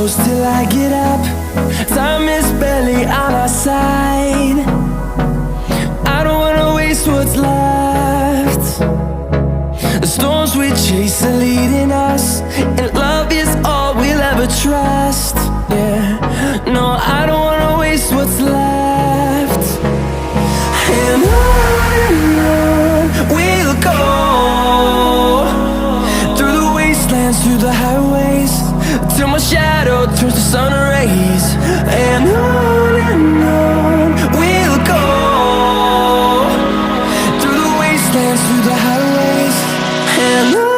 close till I get up. Time is barely on our side. I don't wanna waste what's left. The storms we chase are leading us, and love is all we'll ever trust. Yeah, no, I don't wanna waste what's left. And on we'll go, through the wastelands, through the highways, till my shadow turns to sun rays. And on we'll go, through the wastelands, through the highways, and on.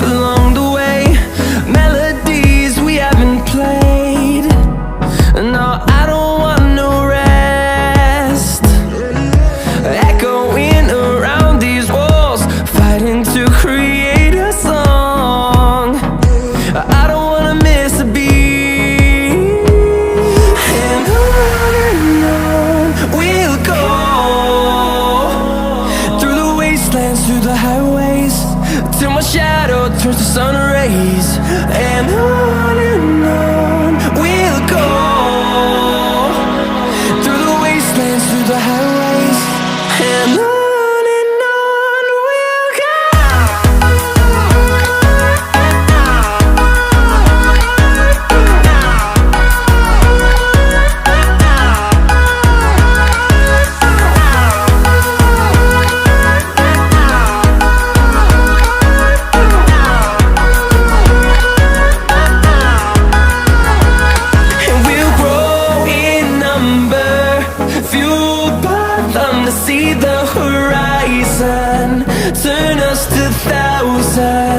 Along the way, melodies we haven't played. No, I don't want no rest. Echoing around these walls, fighting to create a song. I don't wanna miss a beat. And on we'll go, through the wastelands, through the highways, till my shadow turns to sun rays. And on we'll go, through the wastelands, through the highways, and on we'll go. See the horizon turn us to thousands.